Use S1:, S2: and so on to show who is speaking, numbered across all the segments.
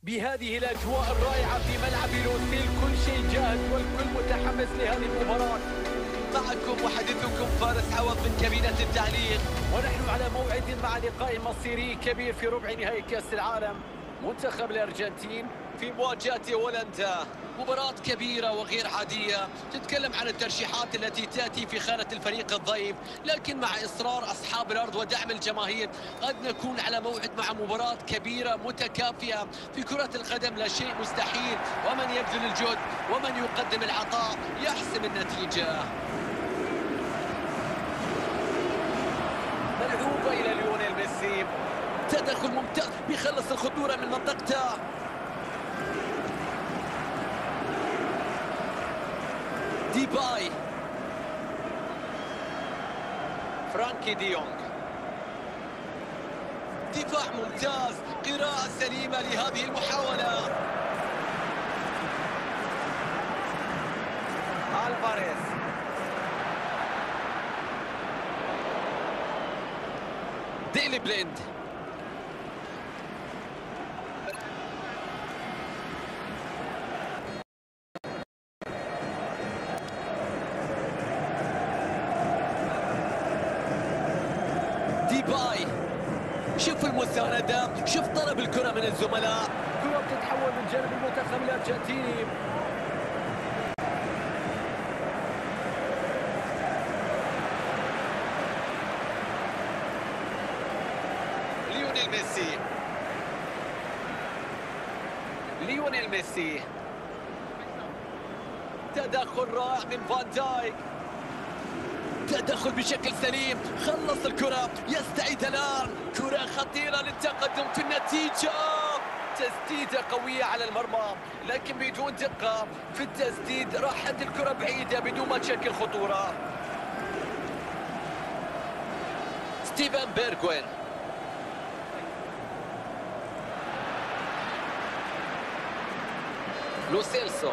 S1: بهذه الأجواء الرائعة في ملعب لوسيل كل شيء جاهز والكل متحمس لهذه المباراة.
S2: معكم محدثكم فارس عوض من كابينة التعليق،
S1: ونحن على موعد مع لقاء مصيري كبير في ربع نهائي كأس العالم. منتخب الأرجنتين
S2: في مواجهة هولندا، مباراة كبيرة وغير عادية. تتكلم عن الترشيحات التي تأتي في خانة الفريق الضيف، لكن مع إصرار أصحاب الأرض ودعم الجماهير قد نكون على موعد مع مباراة كبيرة متكافئة. في كرة القدم لا شيء مستحيل، ومن يبذل الجهد ومن يقدم العطاء يحسم النتيجة.
S1: ملعوبة إلى ليونيل ميسي،
S2: تدخل ممتاز بيخلص الخطورة من منطقته. ديباي،
S1: فرانكي ديونغ،
S2: دفاع ممتاز، قراءة سليمة لهذه المحاولة.
S1: ألفاريز،
S2: ديلي بليند، ديباي، شوف المساندة، شوف طلب الكرة من الزملاء.
S1: كرة تتحول من جانب المنتخب الأرجنتيني.
S2: ليونيل ميسي،
S1: ليونيل ميسي، تدخل رائع من فان دايك،
S2: تدخل بشكل سليم، خلص الكرة، يستعيد الآن، كرة خطيرة للتقدم في النتيجة.
S1: تسديدة قوية على المرمى لكن بدون دقة في التسديد، راحت الكرة بعيدة بدون ما تشكل خطورة.
S2: ستيفن بيرغوين،
S1: لو سيلسو،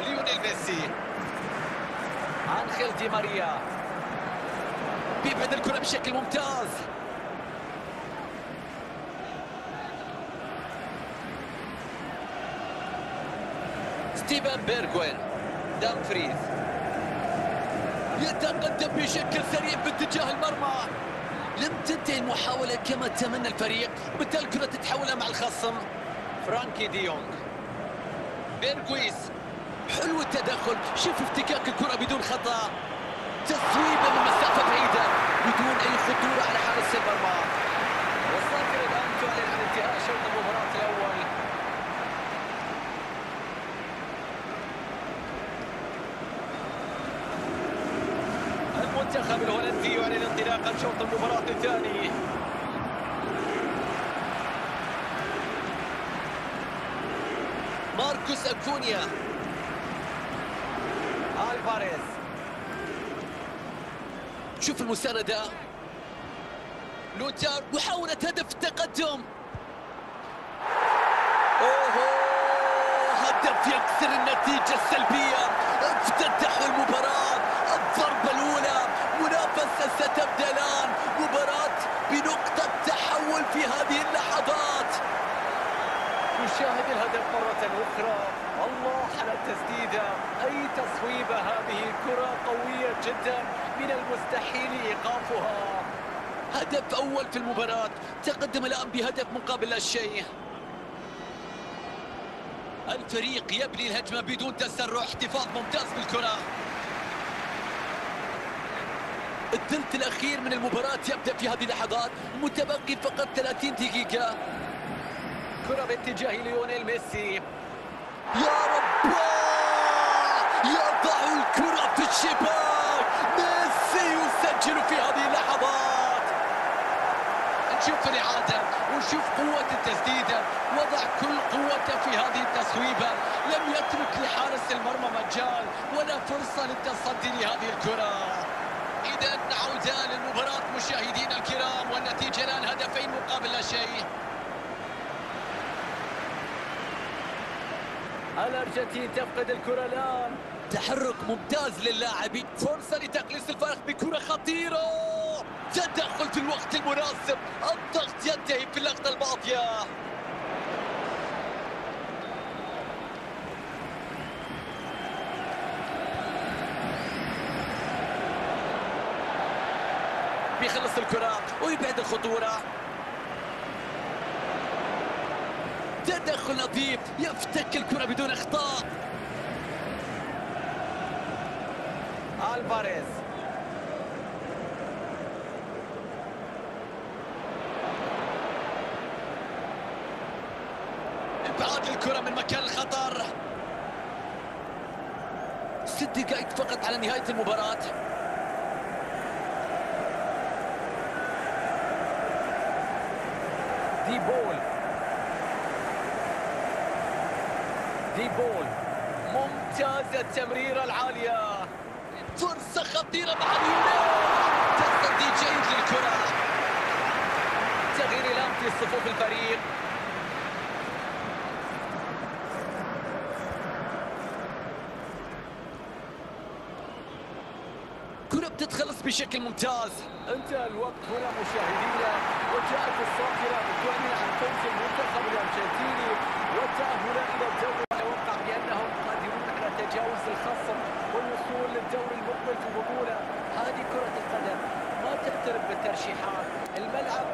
S2: ليونيل ميسي،
S1: أنخيل دي ماريا،
S2: بيبعد الكرة بشكل ممتاز. ستيفن بيرغوين،
S1: دامفريز،
S2: يتقدم بشكل سريع باتجاه المرمى. لم تنتهي المحاولة كما تمنى الفريق، وبالتالي الكرة تتحول مع الخصم.
S1: فرانكي ديونغ،
S2: بيرغويس، حلو التدخل، شوف افتكاك الكرة بدون خطأ، تصويبة من مسافة بعيدة بدون أي خطورة على حارس المرمى.
S1: والصافرة الآن تعلن عن انتهاء شوط المباراة الأول. المنتخب الهولندي يعلن انطلاقا شوط المباراة الثاني.
S2: ماركوس أكونيا،
S1: ألفاريز،
S2: شوف المساندة، لوتار، محاولة هدف التقدم. اوه، هدف يكسر النتيجة السلبية، افتتحوا المباراة، الضربة الأولى، منافسة ستبدأ الآن، مباراة بنقطة تحول في هذه اللحظات.
S1: نشاهد الهدف مرة أخرى. الله على التسديدة، أي تصويبة هذه، كرة قوية جدا من المستحيل إيقافها.
S2: هدف أول في المباراة، تقدم الآن بهدف مقابل لا شيء. الفريق يبني الهجمة بدون تسرع، احتفاظ ممتاز بالكرة. الثلث الأخير من المباراة يبدأ في هذه اللحظات، متبقي فقط 30 دقيقة.
S1: كرة باتجاه ليونيل ميسي،
S2: يا رب، يضع الكرة في الشباك، ميسي يسجل في هذه اللحظات. نشوف الإعادة ونشوف قوة التسديدة، وضع كل قوته في هذه التصويبة، لم يترك لحارس المرمى مجال ولا فرصة للتصدي لهذه الكرة. إذا عودة للمباراة مشاهدينا الكرام، والنتيجة الآن هدفين مقابل لا شيء.
S1: الأرجنتين تفقد الكرة الآن.
S2: تحرك ممتاز للاعبين، فرصة لتقليص الفارق بكرة خطيرة، تدخل في الوقت المناسب، الضغط ينتهي في اللقطة الماضية.
S1: بيخلص الكرة ويبعد الخطورة.
S2: تدخل لطيف، يفتك الكرة بدون اخطاء.
S1: الفاريز
S2: ابعاد الكرة من مكان الخطر. 6 دقائق فقط على نهاية المباراة.
S1: دي بول ممتازة التمريرة العالية.
S2: فرصة خطيرة مع اليونان. تصدي جيد للكرة.
S1: تغيير لام في صفوف الفريق.
S2: كرة بتتخلص بشكل ممتاز.
S1: انتهى الوقت هنا مشاهدينا، وجاءت الصافرة بتعلن عن فوز المنتخب الارجنتيني والتأهل إلى الدوري. أتوقع بأنهم قادرون على تجاوز الخصم والوصول للدور المقبل في البطولة. هذه كرة القدم ما تعترف بالترشيحات، الملعب